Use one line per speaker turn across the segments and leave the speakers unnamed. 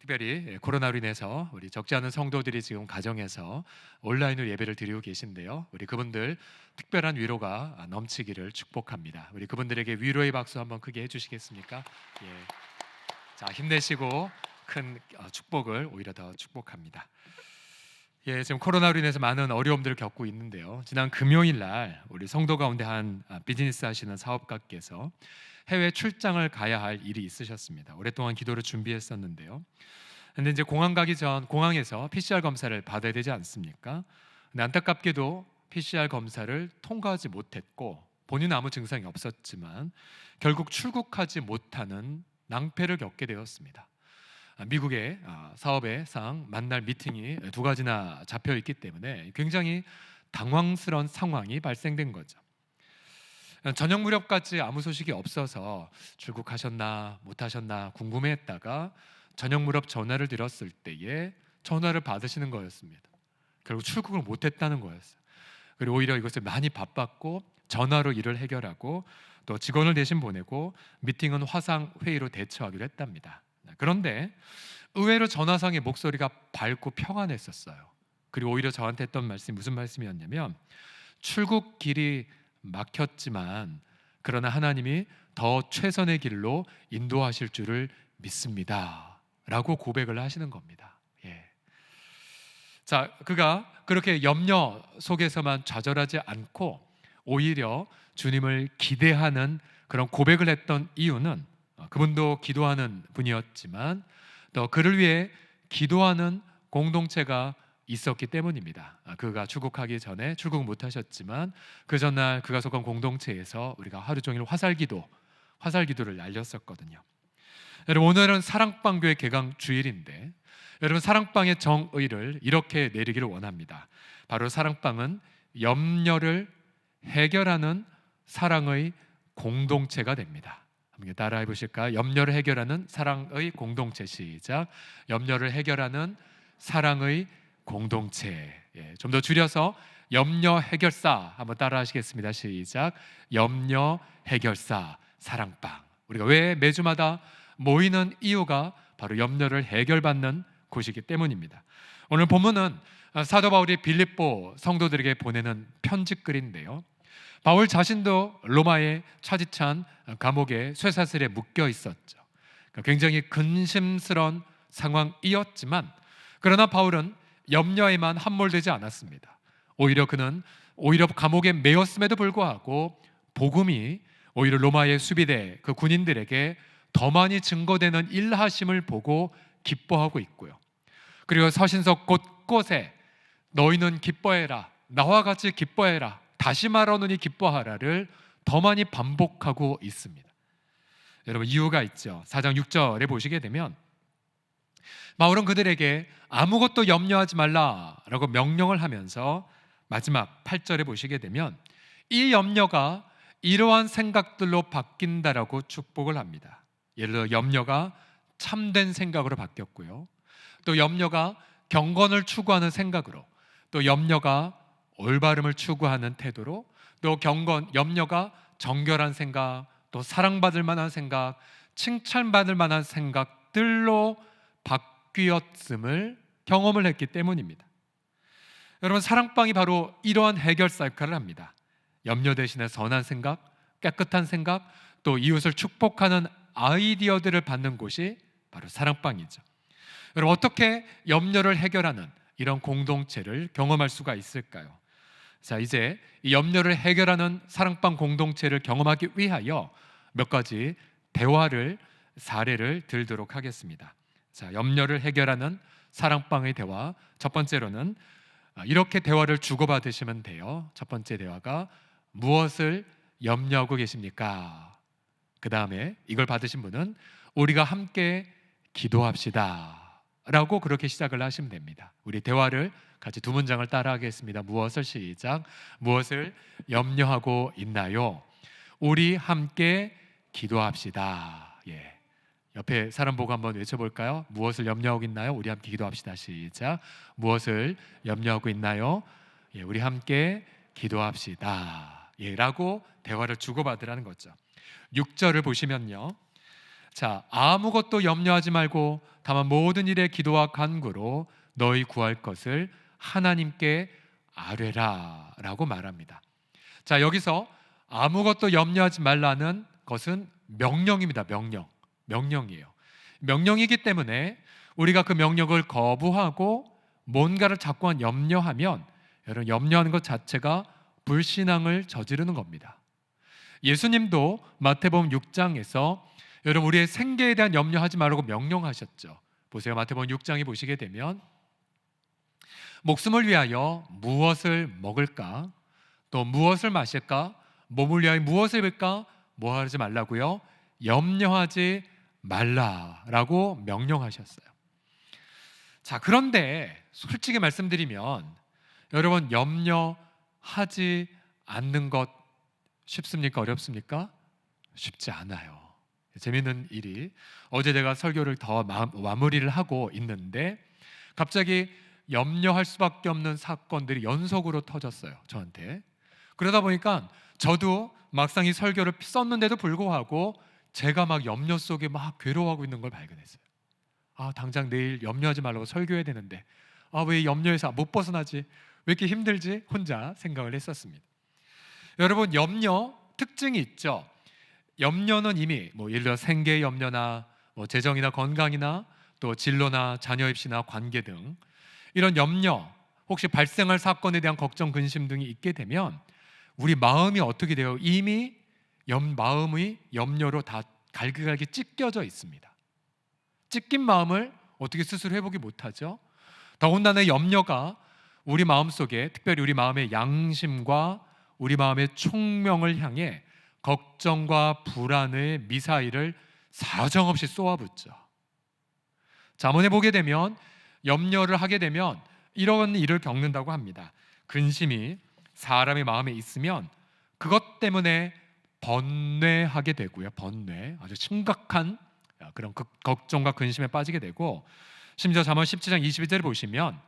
특별히 코로나로 인해서 우리 적지 않은 성도들이 지금 가정에서 온라인으로 예배를 드리고 계신데요. 우리 그분들 특별한 위로가 넘치기를 축복합니다. 우리 그분들에게 위로의 박수 한번 크게 해주시겠습니까? 예. 자, 힘내시고 큰 축복을 오히려 더 축복합니다. 예, 지금 코로나로 인해서 많은 어려움들을 겪고 있는데요. 지난 금요일 날 우리 성도 가운데 한 비즈니스 하시는 사업가께서 해외 출장을 가야 할 일이 있으셨습니다. 오랫동안 기도를 준비했었는데요. 근데 이제 공항에서 PCR 검사를 받아야 되지 않습니까? 근데 안타깝게도 PCR 검사를 통과하지 못했고 본인은 아무 증상이 없었지만 결국 출국하지 못하는 낭패를 겪게 되었습니다. 미국의 사업의 상 만날 미팅이 두 가지나 잡혀 있기 때문에 굉장히 당황스러운 상황이 발생된 거죠. 저녁 무렵까지 아무 소식이 없어서 출국하셨나 못하셨나 궁금해했다가 저녁 무렵 전화를 드렸을 때에 전화를 받으시는 거였습니다. 결국 출국을 못했다는 거였어요. 그리고 오히려 이것을 많이 바빴고 전화로 일을 해결하고 또 직원을 대신 보내고 미팅은 화상 회의로 대처하기로 했답니다. 그런데 의외로 전화상의 목소리가 밝고 평안했었어요. 그리고 오히려 저한테 했던 말씀이 무슨 말씀이었냐면 출국 길이 막혔지만 그러나 하나님이 더 최선의 길로 인도하실 줄을 믿습니다 라고 고백을 하시는 겁니다. 예. 자, 그가 그렇게 염려 속에서만 좌절하지 않고 오히려 주님을 기대하는 그런 고백을 했던 이유는 그분도 기도하는 분이었지만 또 그를 위해 기도하는 공동체가 있었기 때문입니다. 그가 출국하기 전에 출국 못하셨지만 그 전날 그가 속한 공동체에서 우리가 하루 종일 화살기도를 날렸었거든요. 여러분, 오늘은 사랑방교회 개강 주일인데 여러분, 사랑방의 정의를 이렇게 내리기를 원합니다. 바로 사랑방은 염려를 해결하는 사랑의 공동체가 됩니다. 한번 따라해 보실까요? 염려를 해결하는 사랑의 공동체. 시작. 염려를 해결하는 사랑의 공동체. 예, 좀 더 줄여서 염려 해결사 한번 따라하시겠습니다. 시작. 염려 해결사 사랑방. 우리가 왜 매주마다 모이는 이유가 바로 염려를 해결받는 곳이기 때문입니다. 오늘 본문은 사도 바울이 빌립보 성도들에게 보내는 편지글인데요. 바울 자신도 로마의 차디찬 감옥에 쇠사슬에 묶여 있었죠. 굉장히 근심스러운 상황이었지만 그러나 바울은 염려에만 함몰되지 않았습니다. 그는 감옥에 매였음에도 불구하고 복음이 오히려 로마의 수비대 그 군인들에게 더 많이 증거되는 일하심을 보고 기뻐하고 있고요. 그리고 서신서 곳곳에 너희는 기뻐해라, 나와 같이 기뻐해라, 다시 말하노니 기뻐하라를 더 많이 반복하고 있습니다. 여러분, 이유가 있죠. 4장 6절에 보시게 되면 바울은 그들에게 아무것도 염려하지 말라라고 명령을 하면서 마지막 8절에 보시게 되면 이 염려가 이러한 생각들로 바뀐다라고 축복을 합니다. 예를 들어 염려가 참된 생각으로 바뀌었고요, 또 염려가 경건을 추구하는 생각으로, 또 염려가 올바름을 추구하는 태도로, 또 염려가 정결한 생각, 또 사랑받을 만한 생각, 칭찬받을 만한 생각들로 바뀌었음을 경험을 했기 때문입니다. 여러분, 사랑방이 바로 이러한 해결사 역할을 합니다. 염려 대신에 선한 생각, 깨끗한 생각, 또 이웃을 축복하는 아이디어들을 받는 곳이 바로 사랑방이죠. 여러분, 어떻게 염려를 해결하는 이런 공동체를 경험할 수가 있을까요? 자, 이제 이 염려를 해결하는 사랑방 공동체를 경험하기 위하여 몇 가지 사례를 들도록 하겠습니다. 자, 염려를 해결하는 사랑방의 대화. 첫 번째로는 이렇게 대화를 주고받으시면 돼요. 첫 번째 대화가 무엇을 염려하고 계십니까? 그 다음에 이걸 받으신 분은 우리가 함께 기도합시다 라고 그렇게 시작을 하시면 됩니다. 우리 대화를 같이 두 문장을 따라하겠습니다. 무엇을 시작. 무엇을 염려하고 있나요? 우리 함께 기도합시다. 예. 옆에 사람 보고 한번 외쳐볼까요? 무엇을 염려하고 있나요? 우리 함께 기도합시다. 시작. 무엇을 염려하고 있나요? 예, 우리 함께 기도합시다. 예, 라고 대화를 주고받으라는 거죠. 6절을 보시면요, 자, 아무것도 염려하지 말고 다만 모든 일에 기도와 간구로 너희 구할 것을 하나님께 아뢰라 라고 말합니다. 자, 여기서 아무것도 염려하지 말라는 것은 명령입니다. 명령이에요. 명령이기 때문에 우리가 그 명령을 거부하고 뭔가를 자꾸만 염려하면, 여러분, 염려하는 것 자체가 불신앙을 저지르는 겁니다. 예수님도 마태복음 6장에서 여러분, 우리의 생계에 대한 염려하지 말라고 명령하셨죠. 보세요. 마태복음 6장에 보시게 되면 목숨을 위하여 무엇을 먹을까, 또 무엇을 마실까, 몸을 위하여 무엇을 입을까, 뭐 하지 말라고요? 염려하지 말라라고 명령하셨어요. 자, 그런데 솔직히 말씀드리면 여러분, 염려하지 않는 것 쉽습니까? 어렵습니까? 쉽지 않아요. 재미있는 일이, 어제 제가 설교를 더 마무리를 하고 있는데 갑자기 염려할 수밖에 없는 사건들이 연속으로 터졌어요, 저한테. 그러다 보니까 저도 막상 이 설교를 썼는데도 불구하고 제가 막 염려 속에 막 괴로워하고 있는 걸 발견했어요. 아, 당장 내일 염려하지 말라고 설교해야 되는데 왜 염려에서 못 벗어나지? 왜 이렇게 힘들지? 혼자 생각을 했었습니다. 여러분, 염려 특징이 있죠. 염려는 이미 예를 들어 생계의 염려나 재정이나 건강이나 또 진로나 자녀 입시나 관계 등 이런 염려, 혹시 발생할 사건에 대한 걱정, 근심 등이 있게 되면 우리 마음이 어떻게 돼요? 이미 마음의 염려로 다 갈기갈기 찢겨져 있습니다. 찢긴 마음을 어떻게 스스로 회복이 못하죠? 더군다나 염려가 우리 마음속에, 특별히 우리 마음의 양심과 우리 마음의 총명을 향해 걱정과 불안의 미사일을 사정없이 쏘아붙죠. 잠언에 보게 되면 염려를 하게 되면 이런 일을 겪는다고 합니다. 근심이 사람의 마음에 있으면 그것 때문에 번뇌하게 되고요. 번뇌, 아주 심각한 그런 걱정과 근심에 빠지게 되고, 심지어 잠언 17장 22절을 보시면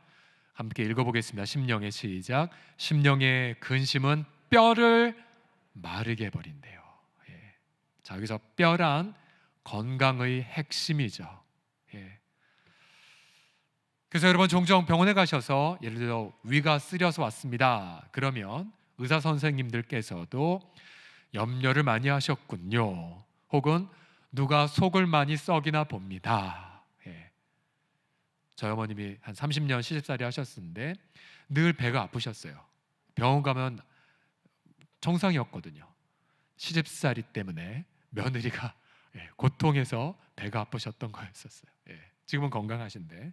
함께 읽어보겠습니다. 심령의 시작. 심령의 근심은 뼈를 마르게 해버린대요. 예. 자, 여기서 뼈란 건강의 핵심이죠. 예. 그래서 여러분, 종종 병원에 가셔서 예를 들어 위가 쓰려서 왔습니다. 그러면 의사 선생님들께서도 염려를 많이 하셨군요. 혹은 누가 속을 많이 썩이나 봅니다. 예. 저희 어머님이 한 30년 시집살이 하셨는데 늘 배가 아프셨어요. 병원 가면 정상이었거든요. 시집살이 때문에 며느리가 고통해서 배가 아프셨던 거였었어요. 지금은 건강하신데.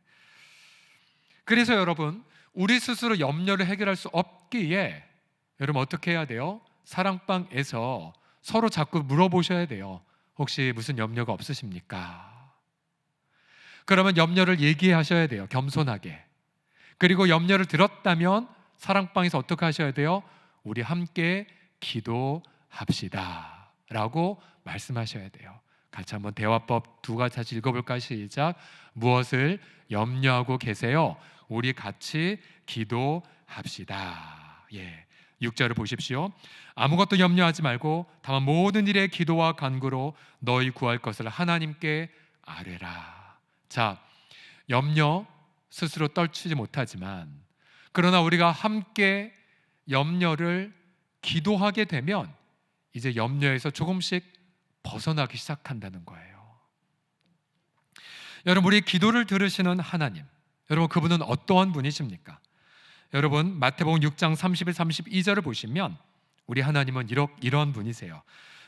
그래서 여러분, 우리 스스로 염려를 해결할 수 없기에 여러분 어떻게 해야 돼요? 사랑방에서 서로 자꾸 물어보셔야 돼요. 혹시 무슨 염려가 없으십니까? 그러면 염려를 얘기하셔야 돼요. 겸손하게. 그리고 염려를 들었다면 사랑방에서 어떻게 하셔야 돼요? 우리 함께 기도합시다 라고 말씀하셔야 돼요. 같이 한번 대화법 두 가지 다시 읽어볼까요? 시작. 무엇을 염려하고 계세요? 우리 같이 기도합시다. 6절을 보십시오. 아무것도 염려하지 말고 다만 모든 일에 기도와 간구로 너희 구할 것을 하나님께 아뢰라. 자, 염려 스스로 떨치지 못하지만 그러나 우리가 함께 염려를 기도하게 되면 이제 염려에서 조금씩 벗어나기 시작한다는 거예요. 여러분, 우리 기도를 들으시는 하나님, 여러분 그분은 어떠한 분이십니까? 여러분 마태복음 6장 31, 32절을 보시면 우리 하나님은 이러한 분이세요.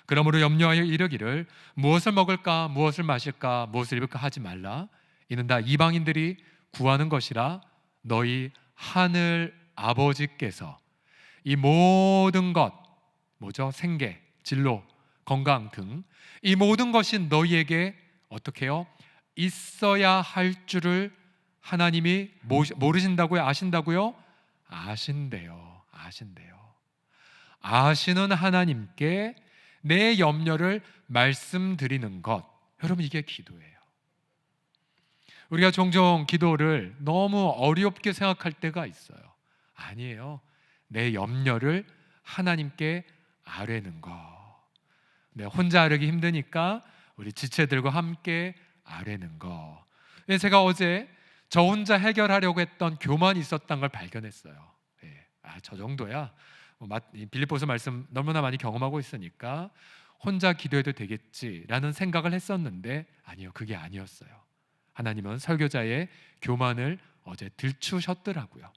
그러므로 염려하여 이르기를 무엇을 먹을까, 무엇을 마실까, 무엇을 입을까 하지 말라. 이는 다 이방인들이 구하는 것이라. 너희 하늘 아버지께서 이 모든 것, 뭐죠? 생계, 진로, 건강 등 이 모든 것이 너희에게 어떻게 해요? 있어야 할 줄을 하나님이 모르신다고요? 아신다고요? 아신대요. 아시는 하나님께 내 염려를 말씀드리는 것, 여러분 이게 기도예요. 우리가 종종 기도를 너무 어렵게 생각할 때가 있어요. 아니에요. 내 염려를 하나님께 아뢰는 거. 혼자 아뢰기 힘드니까 우리 지체들과 함께 아뢰는 거. 제가 어제 저 혼자 해결하려고 했던 교만이 있었던 걸 발견했어요. 저 정도야. 빌립보서 말씀 너무나 많이 경험하고 있으니까 혼자 기도해도 되겠지라는 생각을 했었는데 아니요, 그게 아니었어요. 하나님은 설교자의 교만을 어제 들추셨더라고요.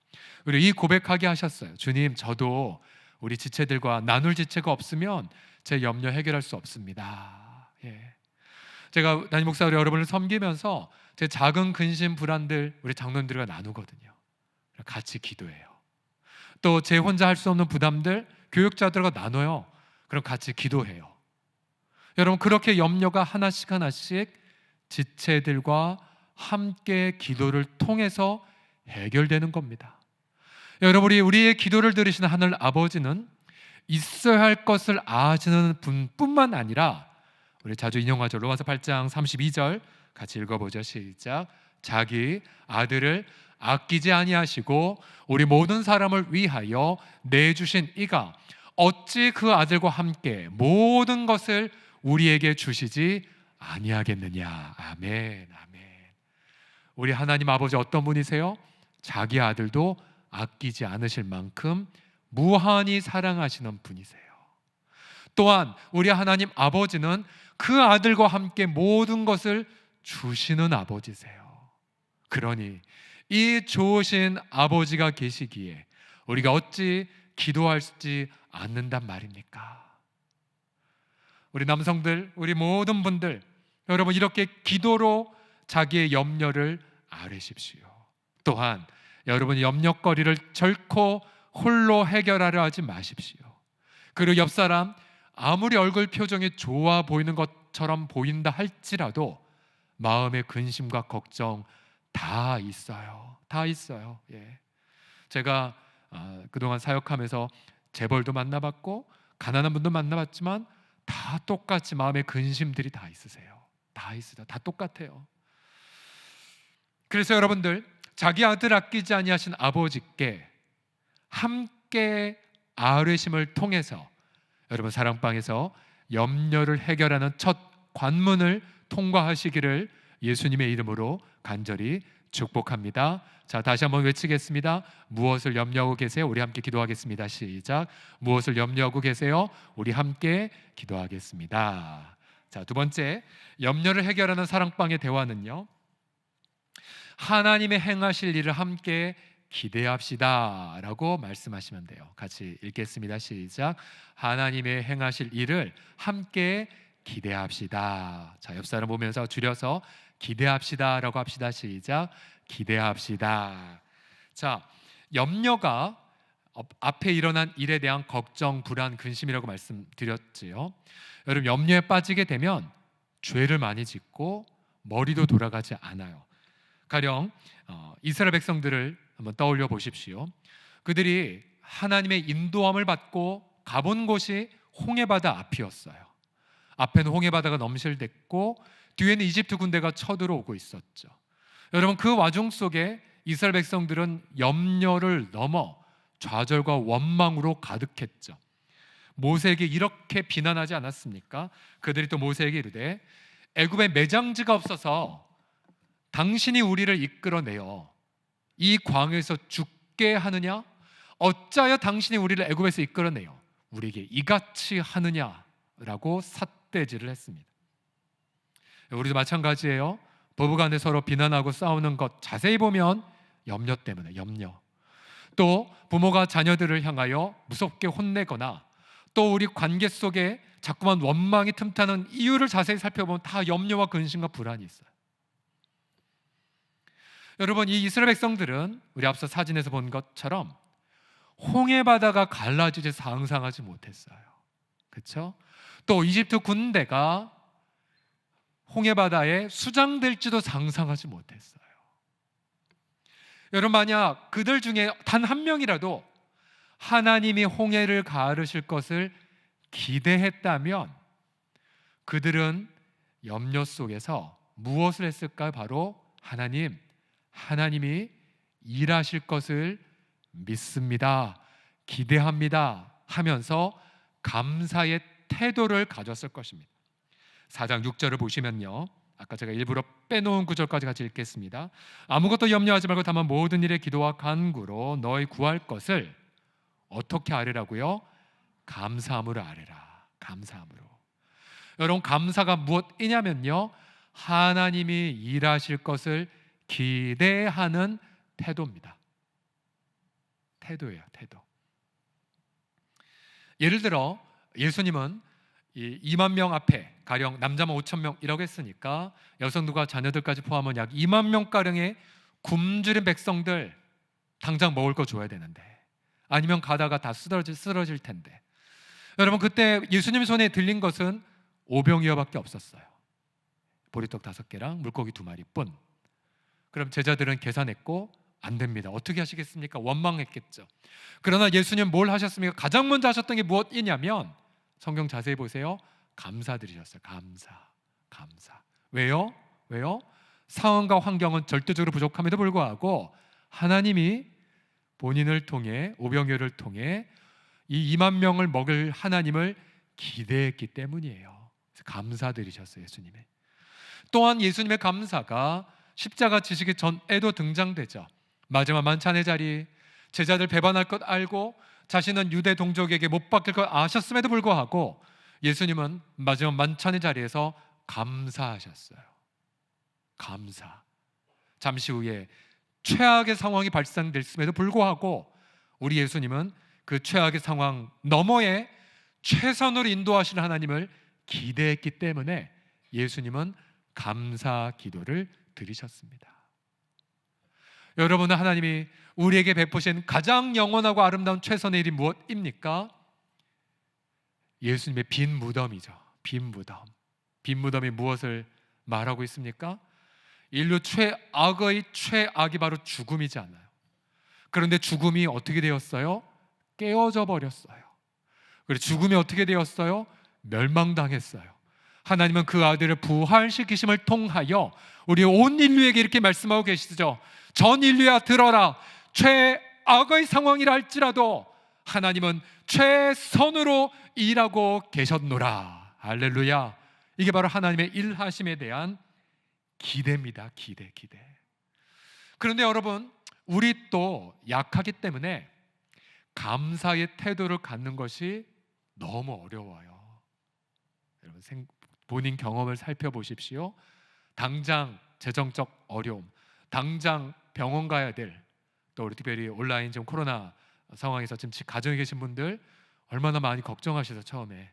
그리고 이 고백하게 하셨어요. 주님, 저도 우리 지체들과 나눌 지체가 없으면 제 염려 해결할 수 없습니다. 제가 담임 목사로 여러분을 섬기면서 제 작은 근심 불안들 우리 장로님들과 나누거든요. 같이 기도해요. 또 제 혼자 할 수 없는 부담들 교육자들과 나눠요. 그럼 같이 기도해요. 여러분, 그렇게 염려가 하나씩 하나씩 지체들과 함께 기도를 통해서 해결되는 겁니다. 여러분이 우리의 기도를 들으시는 하늘 아버지는 있어야 할 것을 아시는 분뿐만 아니라 우리 자주 인용하죠. 로마서 8장 32절 같이 읽어보죠. 시작. 자기 아들을 아끼지 아니하시고 우리 모든 사람을 위하여 내주신 이가 어찌 그 아들과 함께 모든 것을 우리에게 주시지 아니하겠느냐. 아멘, 아멘. 우리 하나님 아버지 어떤 분이세요? 자기 아들도 아끼지 않으실 만큼 무한히 사랑하시는 분이세요. 또한 우리 하나님 아버지는 그 아들과 함께 모든 것을 주시는 아버지세요. 그러니 이 좋으신 아버지가 계시기에 우리가 어찌 기도할지 않는단 말입니까? 우리 남성들, 우리 모든 분들, 여러분 이렇게 기도로 자기의 염려를 아뢰십시오. 또한 여러분 염려거리를 결코 홀로 해결하려 하지 마십시오. 그리고 옆 사람 아무리 얼굴 표정이 좋아 보이는 것처럼 보인다 할지라도 마음의 근심과 걱정 다 있어요. 다 있어요. 제가 그동안 사역하면서 재벌도 만나봤고 가난한 분도 만나봤지만 다 똑같이 마음의 근심들이 다 있으세요. 다 있어요. 다 똑같아요. 그래서 여러분들 자기 아들 아끼지 아니하신 아버지께 함께 아뢰심을 통해서 여러분 사랑방에서 염려를 해결하는 첫 관문을 통과하시기를 예수님의 이름으로 간절히 축복합니다. 자, 다시 한번 외치겠습니다. 무엇을 염려하고 계세요? 우리 함께 기도하겠습니다. 시작. 무엇을 염려하고 계세요? 우리 함께 기도하겠습니다. 자, 두 번째, 염려를 해결하는 사랑방의 대화는요, 하나님의 행하실 일을 함께 기대합시다 라고 말씀하시면 돼요. 같이 읽겠습니다. 시작. 하나님의 행하실 일을 함께 기대합시다. 자, 옆 사람 보면서 줄여서 기대합시다 라고 합시다. 시작. 기대합시다. 자, 염려가 앞에 일어난 일에 대한 걱정, 불안, 근심이라고 말씀드렸지요. 여러분 염려에 빠지게 되면 죄를 많이 짓고 머리도 돌아가지 않아요. 가령 이스라엘 백성들을 한번 떠올려 보십시오. 그들이 하나님의 인도함을 받고 가본 곳이 홍해바다 앞이었어요. 앞에는 홍해바다가 넘실댔고 뒤에는 이집트 군대가 쳐들어오고 있었죠. 여러분 그 와중 속에 이스라엘 백성들은 염려를 넘어 좌절과 원망으로 가득했죠. 모세에게 이렇게 비난하지 않았습니까? 그들이 또 모세에게 이르되 애굽에 매장지가 없어서 당신이 우리를 이끌어내어 이 광야에서 죽게 하느냐? 어찌하여 당신이 우리를 애굽에서 이끌어내어 우리에게 이같이 하느냐라고 삿대질을 했습니다. 우리도 마찬가지예요. 부부간에 서로 비난하고 싸우는 것 자세히 보면 염려 때문에 염려. 또 부모가 자녀들을 향하여 무섭게 혼내거나 또 우리 관계 속에 자꾸만 원망이 틈타는 이유를 자세히 살펴보면 다 염려와 근심과 불안이 있어요. 여러분 이 이스라엘 백성들은 우리 앞서 사진에서 본 것처럼 홍해바다가 갈라지지 상상하지 못했어요. 그렇죠? 또 이집트 군대가 홍해바다에 수장될지도 상상하지 못했어요. 여러분 만약 그들 중에 단 한 명이라도 하나님이 홍해를 가르실 것을 기대했다면 그들은 염려 속에서 무엇을 했을까요? 바로 하나님이 일하실 것을 믿습니다, 기대합니다 하면서 감사의 태도를 가졌을 것입니다. 4장 6절을 보시면요, 아까 제가 일부러 빼놓은 구절까지 같이 읽겠습니다. 아무것도 염려하지 말고 다만 모든 일에 기도와 간구로 너희 구할 것을 어떻게 아뢰라고요? 감사함으로 아뢰라. 감사함으로. 여러분, 감사가 무엇이냐면요, 하나님이 일하실 것을 기대하는 태도입니다. 태도예요, 태도. 예를 들어 예수님은 2만 명 앞에 가령 남자만 5천 명이라고 했으니까 여성들과 자녀들까지 포함한 약 2만 명가량의 굶주린 백성들 당장 먹을 거 줘야 되는데, 아니면 가다가 다 쓰러질 텐데, 여러분, 그때 예수님 손에 들린 것은 오병이어밖에 없었어요. 보리떡 5개랑 물고기 2마리뿐. 그럼 제자들은 계산했고 안 됩니다. 어떻게 하시겠습니까? 원망했겠죠. 그러나 예수님 뭘 하셨습니까? 가장 먼저 하셨던 게 무엇이냐면, 성경 자세히 보세요. 감사드리셨어요. 감사. 왜요? 상황과 환경은 절대적으로 부족함에도 불구하고 하나님이 본인을 통해, 오병이어를 통해 이 2만 명을 먹을 하나님을 기대했기 때문이에요. 그래서 감사드리셨어요, 예수님이. 또한 예수님의 감사가 십자가 지시기 전에도 등장되죠. 마지막 만찬의 자리, 제자들 배반할 것 알고 자신은 유대 동족에게 못 박힐 것 아셨음에도 불구하고 예수님은 마지막 만찬의 자리에서 감사하셨어요. 감사. 잠시 후에 최악의 상황이 발생됐음에도 불구하고 우리 예수님은 그 최악의 상황 너머에 최선으로 인도하시는 하나님을 기대했기 때문에 예수님은 감사 기도를 드리셨습니다. 여러분은 하나님이 우리에게 베푸신 가장 영원하고 아름다운 최선의 일이 무엇입니까? 예수님의 빈 무덤이죠. 빈 무덤이 무엇을 말하고 있습니까? 인류 최악의 최악이 바로 죽음이잖아요. 그런데 죽음이 어떻게 되었어요? 깨어져 버렸어요. 그리고 죽음이 어떻게 되었어요? 멸망당했어요. 하나님은 그 아들을 부활시키심을 통하여 우리 온 인류에게 이렇게 말씀하고 계시죠. 전 인류야 들어라. 최악의 상황이라 할지라도 하나님은 최선으로 일하고 계셨노라. 할렐루야. 이게 바로 하나님의 일하심에 대한 기대입니다. 기대. 그런데 여러분, 우리 또 약하기 때문에 감사의 태도를 갖는 것이 너무 어려워요. 여러분, 본인 경험을 살펴보십시오. 당장 재정적 어려움, 당장 병원 가야 될, 또 우리 특별히 온라인 지금 코로나 상황에서 지금 가정에 계신 분들 얼마나 많이 걱정하셔서 처음에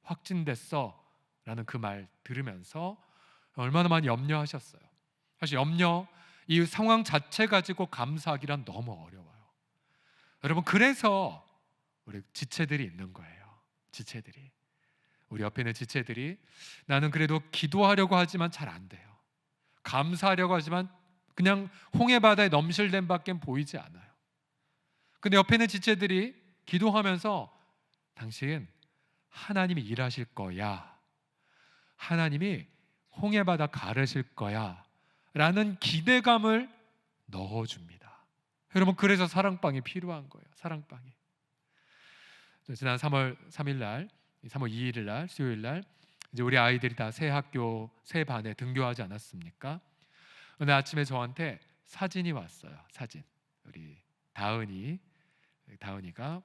확진됐어 라는 그 말 들으면서 얼마나 많이 염려하셨어요. 사실 이 상황 자체 가지고 감사하기란 너무 어려워요. 여러분, 그래서 우리 지체들이 있는 거예요. 지체들이, 우리 옆에 있는 지체들이 나는 그래도 기도하려고 하지만 잘 안 돼요. 감사하려고 하지만 그냥 홍해 바다에 넘실댐 밖엔 보이지 않아요. 근데 옆에 있는 지체들이 기도하면서 당신 하나님이 일하실 거야, 하나님이 홍해 바다 가르실 거야 라는 기대감을 넣어줍니다. 여러분, 그래서 사랑방이 필요한 거예요. 사랑방이. 지난 3월 3일 날, 3월 2일 날, 수요일 날 이제 우리 아이들이 다 새 학교, 새 반에 등교하지 않았습니까? 오늘 아침에 저한테 사진이 왔어요. 사진. 우리 다은이가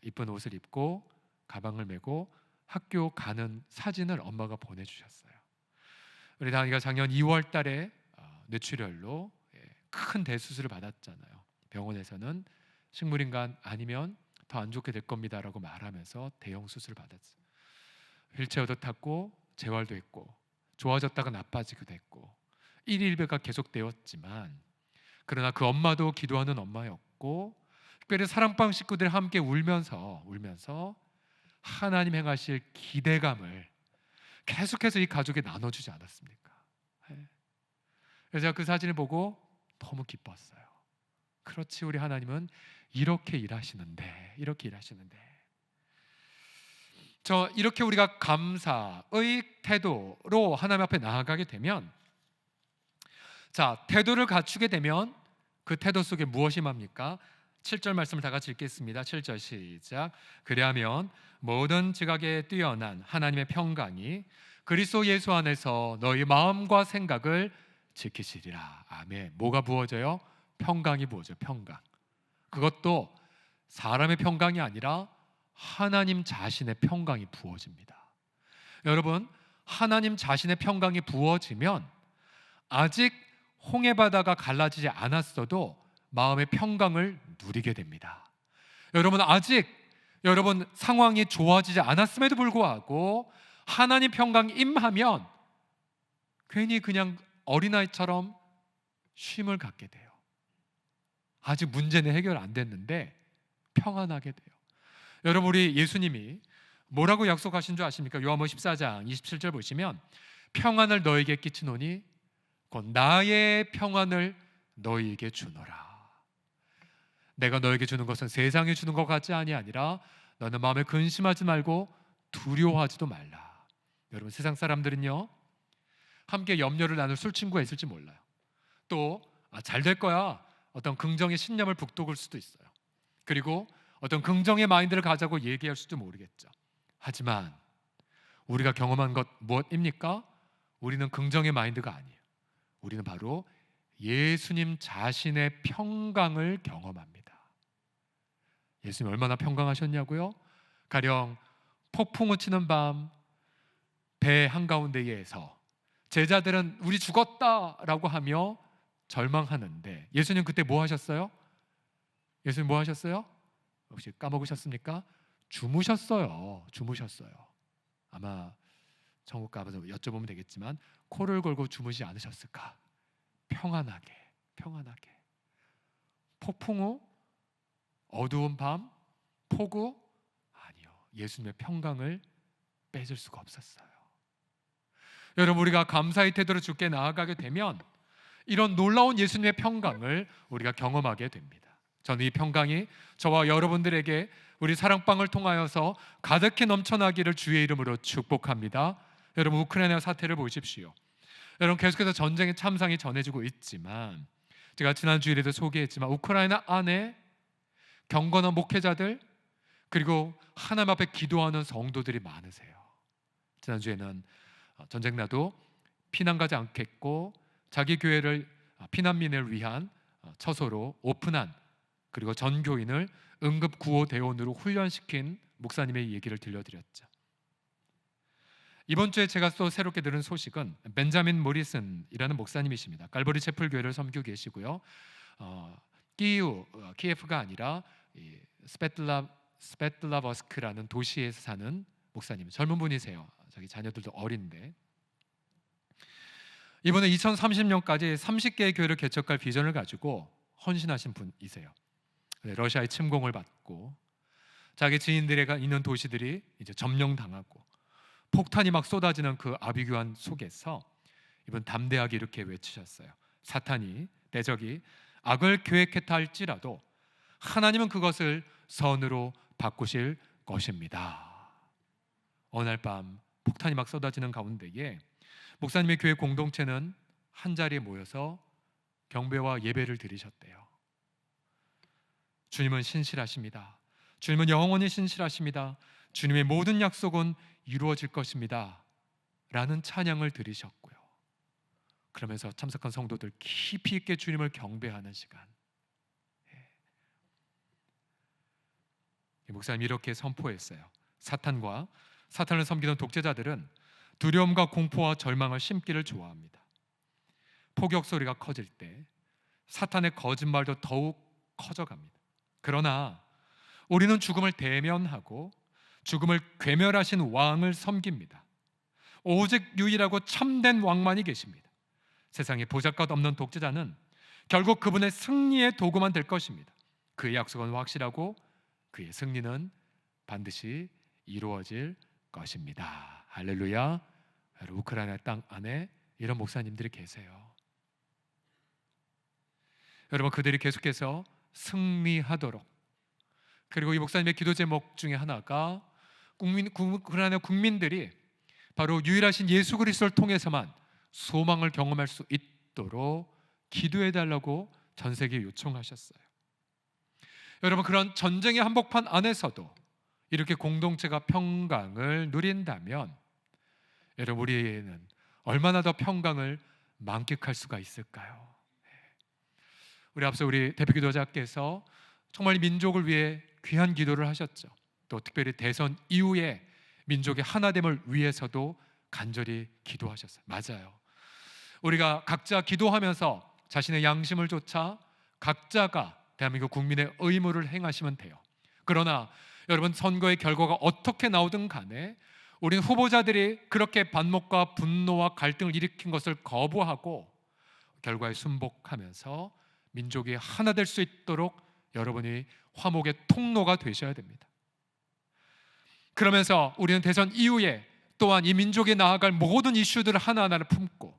이쁜 옷을 입고 가방을 메고 학교 가는 사진을 엄마가 보내주셨어요. 우리 다은이가 작년 2월 달에 뇌출혈로 큰 대수술을 받았잖아요. 병원에서는 식물인간 아니면 더 안 좋게 될 겁니다라고 말하면서 대형 수술을 받았어요. 휠체어도 탔고 재활도 했고 좋아졌다가 나빠지기도 했고 1일배가 계속되었지만, 그러나 그 엄마도 기도하는 엄마였고 특별히 사랑방 식구들 함께 울면서 하나님 행하실 기대감을 계속해서 이 가족에 나눠주지 않았습니까? 그래서 제가 그 사진을 보고 너무 기뻤어요. 그렇지, 우리 하나님은 이렇게 일하시는데. 이렇게 우리가 감사의 태도로 하나님 앞에 나아가게 되면, 자, 태도를 갖추게 되면 그 태도 속에 무엇이 맙니까? 7절 말씀을 다 같이 읽겠습니다. 7절 시작. 그리하면 모든 지각에 뛰어난 하나님의 평강이 그리스도 예수 안에서 너희 마음과 생각을 지키시리라. 아멘. 뭐가 부어져요? 평강이 부어져요. 평강. 그것도 사람의 평강이 아니라 하나님 자신의 평강이 부어집니다. 여러분, 하나님 자신의 평강이 부어지면 아직 홍해 바다가 갈라지지 않았어도 마음의 평강을 누리게 됩니다. 여러분, 아직 여러분 상황이 좋아지지 않았음에도 불구하고 하나님 평강이 임하면 괜히 그냥 어린아이처럼 쉼을 갖게 돼요. 아직 문제는 해결 안 됐는데 평안하게 돼요. 여러분, 우리 예수님이 뭐라고 약속하신 줄 아십니까? 요한복음 14장 27절 보시면 평안을 너에게 끼치노니 곧 나의 평안을 너희에게 주노라. 내가 너에게 주는 것은 세상에 주는 것 같지 아니라 너는 마음에 근심하지 말고 두려워하지도 말라. 여러분, 세상 사람들은요 함께 염려를 나눌 술친구가 있을지 몰라요. 또 잘 될 거야 어떤 긍정의 신념을 북돋을 수도 있어요. 그리고 어떤 긍정의 마인드를 가자고 얘기할 수도 모르겠죠. 하지만 우리가 경험한 것 무엇입니까? 우리는 긍정의 마인드가 아니에요. 우리는 바로 예수님 자신의 평강을 경험합니다. 예수님 얼마나 평강하셨냐고요? 가령 폭풍우 치는 밤 배 한가운데에서 제자들은 우리 죽었다라고 하며 절망하는데 예수님 그때 뭐 하셨어요? 예수님 뭐 하셨어요? 혹시 까먹으셨습니까? 주무셨어요. 주무셨어요. 아마 천국 가서 여쭤보면 되겠지만 코를 골고 주무시지 않으셨을까? 평안하게, 평안하게. 폭풍우, 어두운 밤, 폭우? 아니요. 예수님의 평강을 뺏을 수가 없었어요. 여러분, 우리가 감사의 태도로 주께 나아가게 되면 이런 놀라운 예수님의 평강을 우리가 경험하게 됩니다. 저는 이 평강이 저와 여러분들에게 우리 사랑방을 통하여서 가득히 넘쳐나기를 주의 이름으로 축복합니다. 여러분, 우크라이나 사태를 보십시오. 여러분, 계속해서 전쟁의 참상이 전해지고 있지만 제가 지난 주일에도 소개했지만 우크라이나 안에 경건한 목회자들 그리고 하나님 앞에 기도하는 성도들이 많으세요. 지난주에는 전쟁 나도 피난 가지 않겠고 자기 교회를 피난민을 위한 처소로 오픈한 그리고 전교인을 응급구호대원으로 훈련시킨 목사님의 얘기를 들려드렸죠. 이번 주에 제가 또 새롭게 들은 소식은 벤자민 모리슨이라는 목사님이십니다. 갈보리 채플 교회를 섬기고 계시고요. 키예프가 아니라 스베틀라버스크라는 도시에서 사는 목사님, 젊은 분이세요. 자기 자녀들도 어린데 이번에 2030년까지 30개의 교회를 개척할 비전을 가지고 헌신하신 분이세요. 러시아의 침공을 받고 자기 지인들에가 있는 도시들이 이제 점령당하고 폭탄이 막 쏟아지는 그 아비규환 속에서 이번 담대하게 이렇게 외치셨어요. 사탄이 대적이 악을 계획했다 할지라도 하나님은 그것을 선으로 바꾸실 것입니다. 어느 날 밤 폭탄이 막 쏟아지는 가운데에 목사님의 교회 공동체는 한 자리에 모여서 경배와 예배를 드리셨대요. 주님은 신실하십니다. 주님은 영원히 신실하십니다. 주님의 모든 약속은 이루어질 것입니다. 라는 찬양을 드리셨고요. 그러면서 참석한 성도들 깊이 있게 주님을 경배하는 시간. 목사님이 이렇게 선포했어요. 사탄을 섬기는 독재자들은 두려움과 공포와 절망을 심기를 좋아합니다. 폭격 소리가 커질 때 사탄의 거짓말도 더욱 커져갑니다. 그러나 우리는 죽음을 대면하고 죽음을 괴멸하신 왕을 섬깁니다. 오직 유일하고 참된 왕만이 계십니다. 세상에 보잘것 없는 독재자는 결국 그분의 승리의 도구만 될 것입니다. 그의 약속은 확실하고 그의 승리는 반드시 이루어질 것입니다. 할렐루야. 우크라이나 땅 안에 이런 목사님들이 계세요. 여러분, 그들이 계속해서 승리하도록, 그리고 이 목사님의 기도 제목 중에 하나가 우크라이나 국민들이 바로 유일하신 예수 그리스도를 통해서만 소망을 경험할 수 있도록 기도해달라고 전 세계에 요청하셨어요. 여러분, 그런 전쟁의 한복판 안에서도 이렇게 공동체가 평강을 누린다면 여러분, 우리는 얼마나 더 평강을 만끽할 수가 있을까요? 우리 앞서 우리 대표 기도자께서 정말 민족을 위해 귀한 기도를 하셨죠. 또 특별히 대선 이후에 민족의 하나됨을 위해서도 간절히 기도하셨어요. 맞아요. 우리가 각자 기도하면서 자신의 양심을 좇아 각자가 대한민국 국민의 의무를 행하시면 돼요. 그러나 여러분, 선거의 결과가 어떻게 나오든 간에 우리는 후보자들이 그렇게 반목과 분노와 갈등을 일으킨 것을 거부하고 결과에 순복하면서 민족이 하나 될 수 있도록 여러분이 화목의 통로가 되셔야 됩니다. 그러면서 우리는 대선 이후에 또한 이 민족이 나아갈 모든 이슈들을 하나하나를 품고,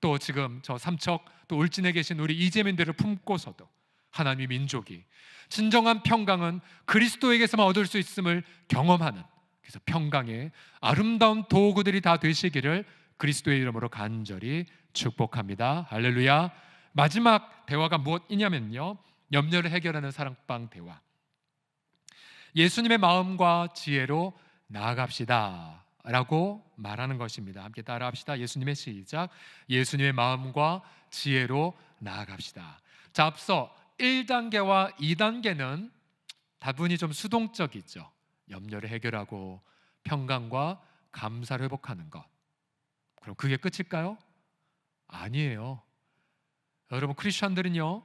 또 지금 저 삼척 또 울진에 계신 우리 이재민들을 품고서도 하나님의 민족이 진정한 평강은 그리스도에게서만 얻을 수 있음을 경험하는, 그래서 평강의 아름다운 도구들이 다 되시기를 그리스도의 이름으로 간절히 축복합니다. 할렐루야. 마지막 대화가 무엇이냐면요, 염려를 해결하는 사랑방 대화. 예수님의 마음과 지혜로 나아갑시다 라고 말하는 것입니다. 함께 따라합시다. 예수님의 시작. 예수님의 마음과 지혜로 나아갑시다. 자, 앞서 1단계와 2단계는 다분히 좀 수동적이죠. 염려를 해결하고 평강과 감사를 회복하는 것. 그럼 그게 끝일까요? 아니에요. 여러분, 크리스천들은요,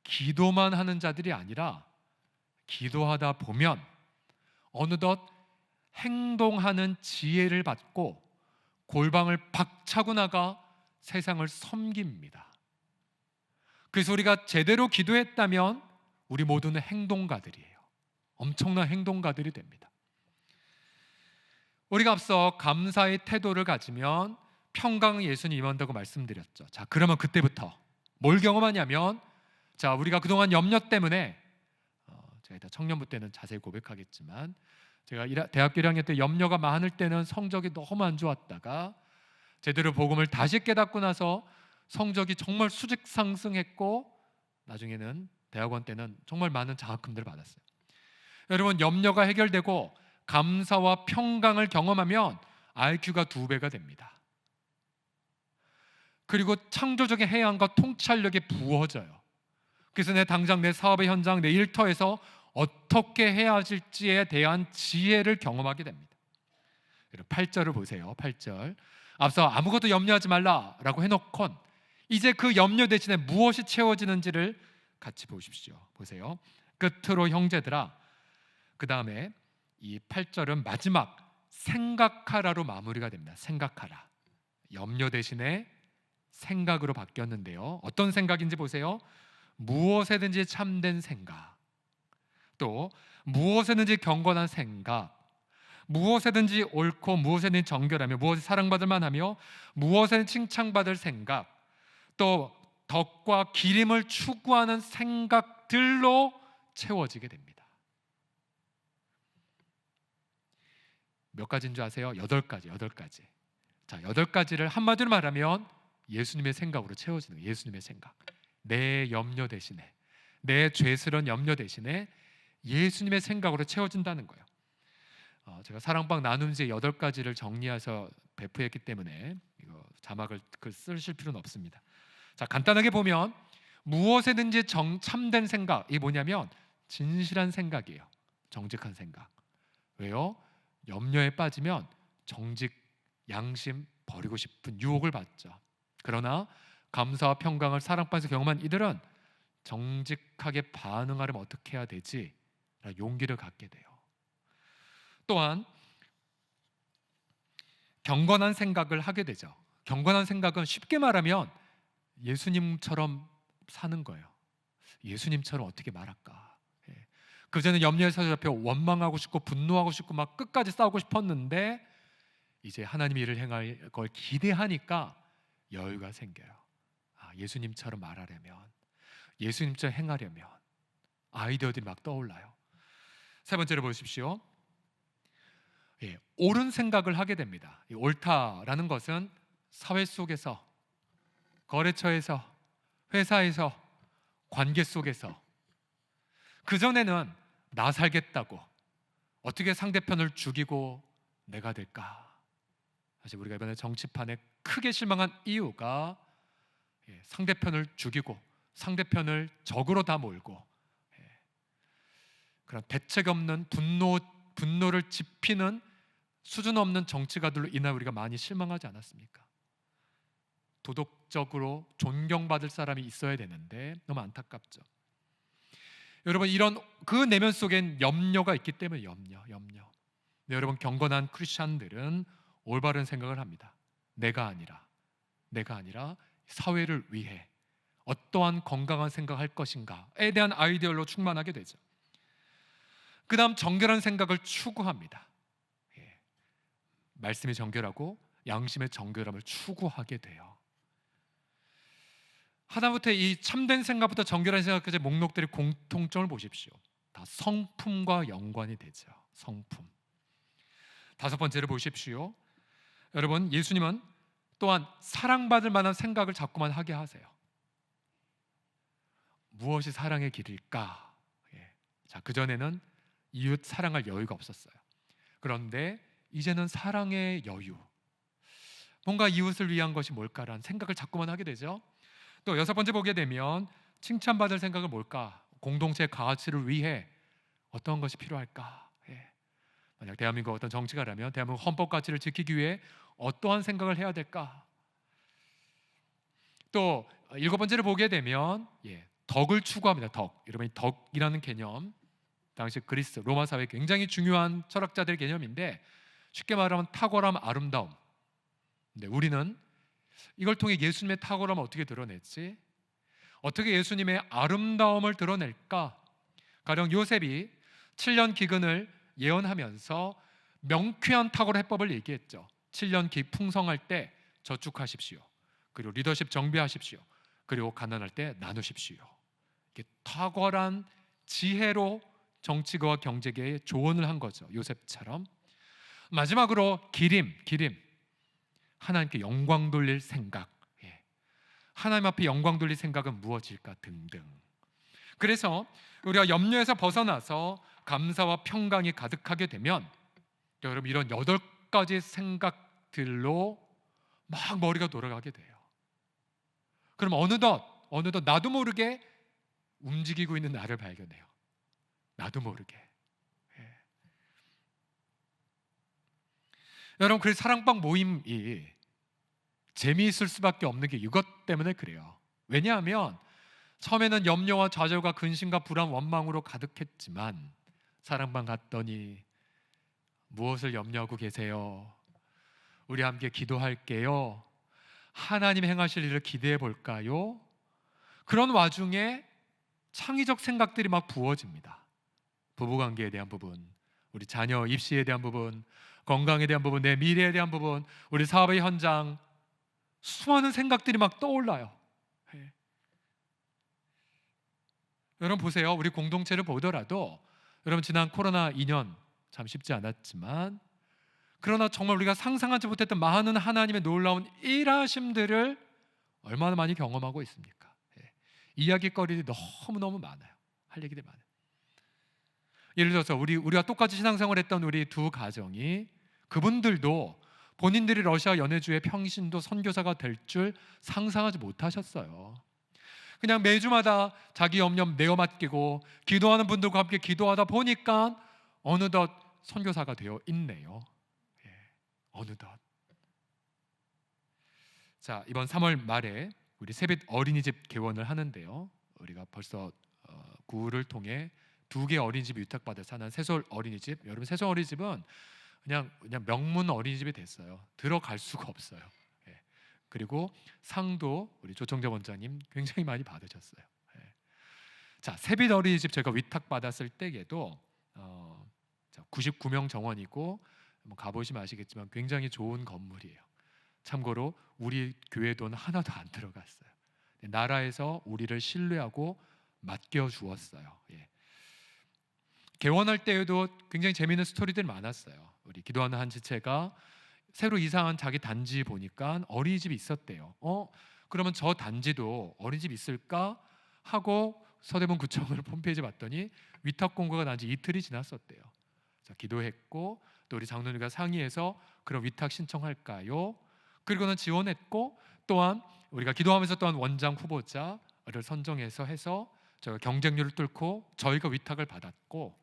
기도만 하는 자들이 아니라 기도하다 보면 어느덧 행동하는 지혜를 받고 골방을 박차고 나가 세상을 섬깁니다. 그래서 우리가 제대로 기도했다면 우리 모두는 행동가들이에요. 엄청난 행동가들이 됩니다. 우리가 앞서 감사의 태도를 가지면 평강은 예수님 임한다고 말씀드렸죠. 자, 그러면 그때부터 뭘 경험하냐면, 자, 우리가 그동안 염려 때문에 제가 이따 청년부 때는 자세히 고백하겠지만, 제가 대학교 1학년 때 염려가 많을 때는 성적이 너무 안 좋았다가 제대로 복음을 다시 깨닫고 나서 성적이 정말 수직 상승했고, 나중에는 대학원 때는 정말 많은 장학금들을 받았어요. 여러분, 염려가 해결되고 감사와 평강을 경험하면 IQ가 2배가 됩니다. 그리고 창조적인 해안과 통찰력이 부어져요. 그래서 당장 내 사업의 현장, 내 일터에서 어떻게 해야 할지에 대한 지혜를 경험하게 됩니다. 8절을 보세요. 8절. 앞서 아무것도 염려하지 말라라고 해놓곤 이제 그 염려 대신에 무엇이 채워지는지를 같이 보십시오. 보세요. 끝으로 형제들아, 그 다음에 이 8절은 마지막 생각하라로 마무리가 됩니다. 생각하라. 염려 대신에 생각으로 바뀌었는데요, 어떤 생각인지 보세요. 무엇에든지 참된 생각, 또 무엇에든지 경건한 생각, 무엇에든지 옳고 무엇에든지 정결하며 무엇에 사랑받을 만하며 무엇에는 칭찬받을 생각, 또 덕과 기림을 추구하는 생각들로 채워지게 됩니다. 몇 가지인 줄 아세요? 8가지. 자, 8가지를 한마디로 말하면 예수님의 생각으로 채워지는 거예요. 예수님의 생각. 내 염려 대신에, 내 죄스러운 염려 대신에 예수님의 생각으로 채워진다는 거예요. 제가 사랑방 나눔지의 8가지를 정리해서 배포했기 때문에 이거 자막을 쓰실 필요는 없습니다. 자, 간단하게 보면 무엇에든지 참된 생각, 이게 뭐냐면 진실한 생각이에요. 정직한 생각. 왜요? 염려에 빠지면 정직, 양심 버리고 싶은 유혹을 받죠. 그러나 감사와 평강을 사랑방에서 경험한 이들은 정직하게 반응하려면 어떻게 해야 되지? 용기를 갖게 돼요. 또한 경건한 생각을 하게 되죠. 경건한 생각은 쉽게 말하면 예수님처럼 사는 거예요. 예수님처럼 어떻게 말할까? 그전에 염려에 사로잡혀 원망하고 싶고 분노하고 싶고 막 끝까지 싸우고 싶었는데 이제 하나님이 일을 행할 걸 기대하니까 여유가 생겨요. 예수님처럼 말하려면, 예수님처럼 행하려면 아이디어들이 막 떠올라요. 세 번째로 보십시오. 옳은 생각을 하게 됩니다. 옳다라는 것은 사회 속에서, 거래처에서, 회사에서, 관계 속에서, 그전에는 나 살겠다고 어떻게 상대편을 죽이고 내가 될까 사실 우리가 이번에 정치판에 크게 실망한 이유가 상대편을 죽이고 상대편을 적으로 다 몰고 그런 대책 없는 분노를 지피는 수준 없는 정치가들로 인해 우리가 많이 실망하지 않았습니까? 도덕적으로 존경받을 사람이 있어야 되는데 너무 안타깝죠. 여러분, 이런 그 내면 속엔 염려가 있기 때문에 염려. 네, 여러분, 경건한 크리스천들은 올바른 생각을 합니다. 내가 아니라 사회를 위해 어떠한 건강한 생각을 할 것인가에 대한 아이디어로 충만하게 되죠. 그 다음 정결한 생각을 추구합니다. 말씀이 정결하고 양심의 정결함을 추구하게 돼요. 하다못해 이 참된 생각부터 정결한 생각까지 목록들의 공통점을 보십시오. 다 성품과 연관이 되죠. 성품. 다섯 번째를 보십시오. 여러분, 예수님은 또한 사랑받을 만한 생각을 자꾸만 하게 하세요. 무엇이 사랑의 길일까? 자, 그전에는 이웃 사랑할 여유가 없었어요. 그런데 이제는 사랑의 여유, 뭔가 이웃을 위한 것이 뭘까라는 생각을 자꾸만 하게 되죠. 또 여섯 번째 보게 되면 칭찬받을 생각은 뭘까? 공동체 가치를 위해 어떤 것이 필요할까? 만약 대한민국 어떤 정치가라면 대한민국 헌법 가치를 지키기 위해 어떠한 생각을 해야 될까? 또 일곱 번째를 보게 되면 덕을 추구합니다. 덕. 여러분, 이 덕이라는 개념, 당시 그리스 로마 사회에 굉장히 중요한 철학자들의 개념인데, 쉽게 말하면 탁월함, 아름다움. 근데 우리는 이걸 통해 예수님의 탁월함을 어떻게 드러냈지? 어떻게 예수님의 아름다움을 드러낼까? 가령 요셉이 7년 기근을 예언하면서 명쾌한 탁월의 해법을 얘기했죠. 7년 풍성할 때 저축하십시오. 그리고 리더십 정비하십시오. 그리고 가난할 때 나누십시오. 이게 탁월한 지혜로 정치가와 경제계에 조언을 한 거죠. 요셉처럼. 마지막으로 기림. 하나님께 영광 돌릴 생각. 하나님 앞에 영광 돌릴 생각은 무엇일까 등등. 그래서 우리가 염려에서 벗어나서 감사와 평강이 가득하게 되면, 여러분, 이런 8가지 생각들로 막 머리가 돌아가게 돼요. 그럼 어느덧 나도 모르게 움직이고 있는 나를 발견해요. 나도 모르게. 여러분, 그 사랑방 모임이 재미있을 수밖에 없는 게 이것 때문에 그래요. 왜냐하면 처음에는 염려와 좌절과 근심과 불안, 원망으로 가득했지만 사랑방 갔더니 무엇을 염려하고 계세요? 우리 함께 기도할게요. 하나님 행하실 일을 기대해 볼까요? 그런 와중에 창의적 생각들이 막 부어집니다. 부부관계에 대한 부분, 우리 자녀 입시에 대한 부분, 건강에 대한 부분, 내 미래에 대한 부분, 우리 사업의 현장, 수많은 생각들이 막 떠올라요. 여러분 보세요. 우리 공동체를 보더라도, 여러분, 지난 코로나 2년 참 쉽지 않았지만, 그러나 정말 우리가 상상하지 못했던 많은 하나님의 놀라운 일하심들을 얼마나 많이 경험하고 있습니까? 이야기거리들이 너무너무 많아요. 할 얘기들이 많아요. 예를 들어서 우리가 똑같이 신앙생활을 했던 우리 두 가정이, 그분들도 본인들이 러시아 연해주의 평신도 선교사가 될 줄 상상하지 못하셨어요. 그냥 매주마다 자기 염려 내어 맡기고 기도하는 분들과 함께 기도하다 보니까 어느덧 선교사가 되어 있네요. 어느덧. 자, 이번 3월 말에 우리 세빛 어린이집 개원을 하는데요. 우리가 벌써 구를 통해 2개 어린이집이 위탁받아서 하는 새솔 어린이집. 여러분, 새솔 어린이집은 그냥 명문 어린이집이 됐어요. 들어갈 수가 없어요. 그리고 상도 우리 조청재 원장님 굉장히 많이 받으셨어요. 자, 세빛 어린이집 제가 위탁받았을 때에도 99명 정원이고, 가보시면 아시겠지만 굉장히 좋은 건물이에요. 참고로 우리 교회 돈 하나도 안 들어갔어요. 나라에서 우리를 신뢰하고 맡겨주었어요. 개원할 때에도 굉장히 재미있는 스토리들이 많았어요. 우리 기도하는 한 지체가 새로 이사한 자기 단지 보니까 어린이집이 있었대요. 그러면 저 단지도 어린이집 있을까 하고 서대문 구청을 홈페이지 봤더니 위탁 공고가 난 지 이틀이 지났었대요. 자, 기도했고 또 우리 장로님과 상의해서 그런 위탁 신청할까요? 그리고는 지원했고, 또한 우리가 기도하면서 또한 원장 후보자를 선정해서 해서 저희가 경쟁률을 뚫고 저희가 위탁을 받았고,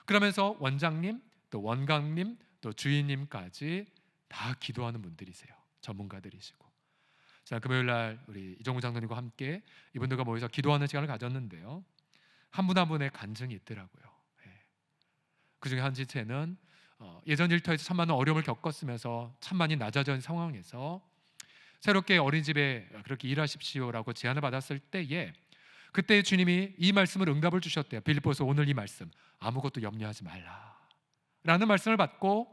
그러면서 원장님, 또 원장님, 또 주인님까지 다 기도하는 분들이세요. 전문가들이시고. 자, 금요일 날 우리 이종우 장로님과 함께 이분들과 모여서 기도하는 시간을 가졌는데요. 한 분 한 분의 간증이 있더라고요. 그 중에 한 지체는 예전 일터에서 참 많은 어려움을 겪었으면서 참 많이 낮아진 상황에서 새롭게 어린이집에 그렇게 일하십시오라고 제안을 받았을 때에 그때 주님이 이 말씀을 응답을 주셨대요. 빌립보서 오늘 이 말씀, 아무것도 염려하지 말라 라는 말씀을 받고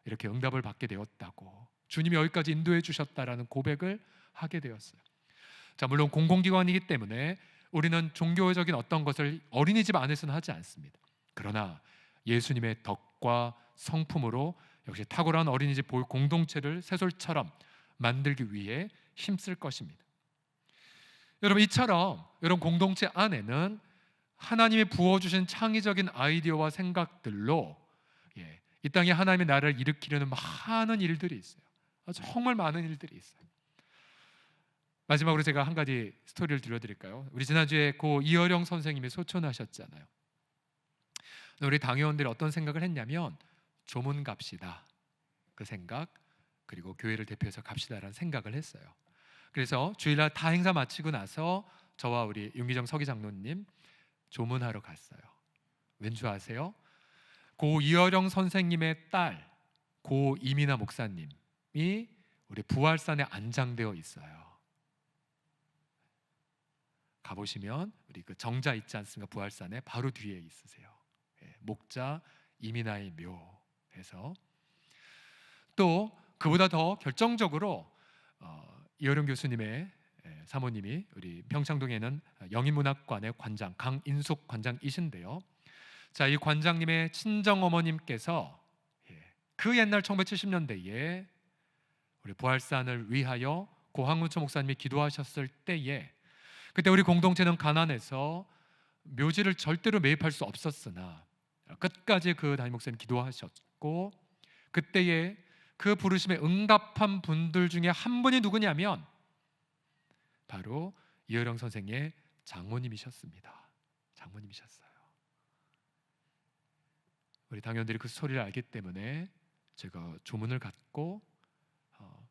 이렇게 응답을 받게 되었다고, 주님이 여기까지 인도해 주셨다라는 고백을 하게 되었어요. 자, 물론 공공기관이기 때문에 우리는 종교적인 어떤 것을 어린이집 안에서는 하지 않습니다. 그러나 예수님의 덕과 성품으로 역시 탁월한 어린이집 공동체를 새솔처럼 만들기 위해 힘쓸 것입니다. 여러분, 이처럼 여러분 공동체 안에는 하나님이 부어주신 창의적인 아이디어와 생각들로 이 땅에 하나님의 나라를 일으키려는 많은 일들이 있어요. 정말 많은 일들이 있어요. 마지막으로 제가 한 가지 스토리를 들려드릴까요? 우리 지난주에 고 이어령 선생님이 소천하셨잖아요. 우리 당회원들이 어떤 생각을 했냐면 조문 갑시다, 그 생각, 그리고 교회를 대표해서 갑시다라는 생각을 했어요. 그래서 주일날 다 행사 마치고 나서 저와 우리 윤기정 서기 장로님 조문하러 갔어요. 왠지 아세요? 고 이어령 선생님의 딸 고 이민아 목사님이 우리 부활산에 안장되어 있어요. 가보시면 우리 그 정자 있지 않습니까? 부활산에 바로 뒤에 있으세요. 목자 이민아의 묘에서. 또 그보다 더 결정적으로 이어령 교수님의 사모님이 우리 평창동에는 영인문학관의 관장 강인숙 관장이신데요. 자, 이 관장님의 친정 어머님께서 그 옛날 1970년대에 우리 부활산을 위하여 고 황문초 목사님이 기도하셨을 때에, 그때 우리 공동체는 가난해서 묘지를 절대로 매입할 수 없었으나 끝까지 그 담임 목사님 기도하셨고, 그때에 그 부르심에 응답한 분들 중에 한 분이 누구냐면 바로 이어령 선생의 장모님이셨습니다. 장모님이셨어요. 우리 당연들이 그 소리를 알기 때문에 제가 조문을 갖고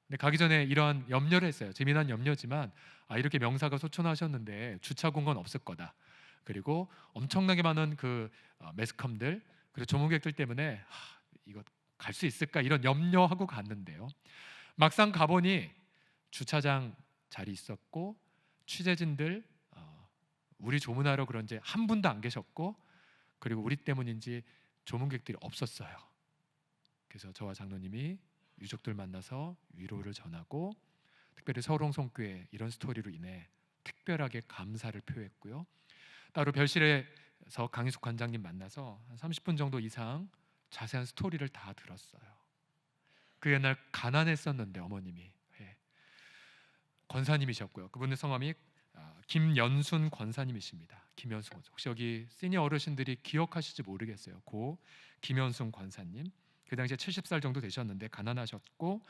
근데 가기 전에 이러한 염려를 했어요. 재미난 염려지만 이렇게 명사가 소천하셨는데 주차 공간 없을 거다. 그리고 엄청나게 많은 그 매스컴들 그리고 조문객들 때문에 이거 갈 수 있을까 이런 염려하고 갔는데요. 막상 가보니 주차장 자리 있었고 취재진들 우리 조문하러 그런지 한 분도 안 계셨고, 그리고 우리 때문인지 조문객들이 없었어요. 그래서 저와 장로님이 유족들 만나서 위로를 전하고, 특별히 서울홍성교회 이런 스토리로 인해 특별하게 감사를 표했고요. 따로 별실에서 강희숙 관장님 만나서 한 30분 정도 이상 자세한 스토리를 다 들었어요. 그 옛날 가난했었는데 어머님이 권사님이셨고요. 그분의 성함이 김연순 권사님이십니다. 김연순, 혹시 여기 시니어 어르신들이 기억하실지 모르겠어요. 고 김연순 권사님, 그 당시에 70살 정도 되셨는데 가난하셨고,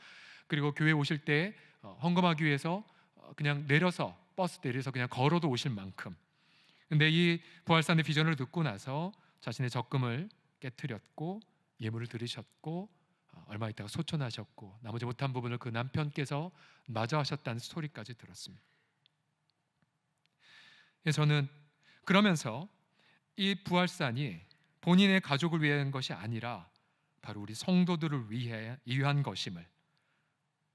그리고 교회 오실 때 헌금하기 위해서 그냥 내려서 버스 내려서 그냥 걸어도 오실 만큼. 근데 이 부활산의 비전을 듣고 나서 자신의 적금을 깨트렸고 예물을 드리셨고 얼마 있다가 소천하셨고 나머지 못한 부분을 그 남편께서 마저 하셨다는 스토리까지 들었습니다. 저는 그러면서 이 부활산이 본인의 가족을 위한 것이 아니라 바로 우리 성도들을 위한 것임을,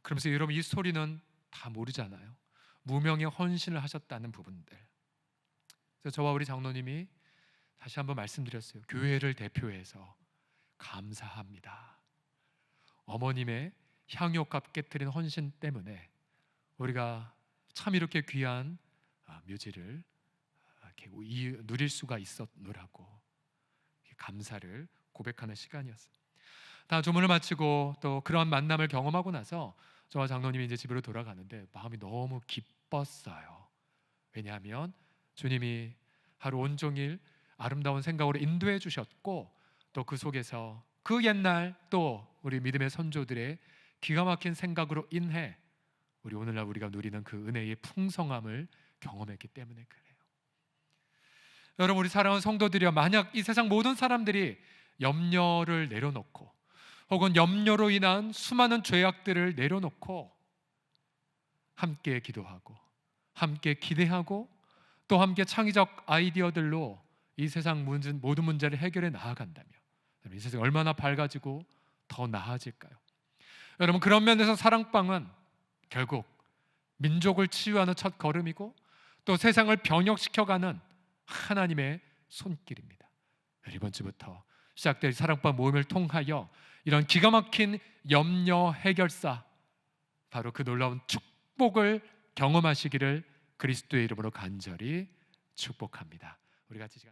그러면서 여러분 이 스토리는 다 모르잖아요. 무명의 헌신을 하셨다는 부분들. 그래서 저와 우리 장로님이 다시 한번 말씀드렸어요. 교회를 대표해서 감사합니다. 어머님의 향유값 깨트린 헌신 때문에 우리가 참 이렇게 귀한 묘지를 이렇게 누릴 수가 있었노라고 감사를 고백하는 시간이었어요. 다 조문을 마치고 또 그런 만남을 경험하고 나서 저와 장로님이 이제 집으로 돌아가는데 마음이 너무 기뻤어요. 왜냐하면 주님이 하루 온종일 아름다운 생각으로 인도해 주셨고 또 그 속에서 그 옛날 또 우리 믿음의 선조들의 기가 막힌 생각으로 인해 우리 오늘날 우리가 누리는 그 은혜의 풍성함을 경험했기 때문에 그래요. 여러분, 우리 사랑하는 성도들이여, 만약 이 세상 모든 사람들이 염려를 내려놓고 혹은 염려로 인한 수많은 죄악들을 내려놓고 함께 기도하고 함께 기대하고 또 함께 창의적 아이디어들로 이 세상 모든 문제를 해결해 나아간다면 이 세상이 얼마나 밝아지고 더 나아질까요? 여러분, 그런 면에서 사랑방은 결국 민족을 치유하는 첫 걸음이고 또 세상을 변혁시켜가는 하나님의 손길입니다. 이번 주부터 시작될 사랑방 모임을 통하여 이런 기가 막힌 염려 해결사, 바로 그 놀라운 축복을 경험하시기를 그리스도의 이름으로 간절히 축복합니다. 우리 같이 시간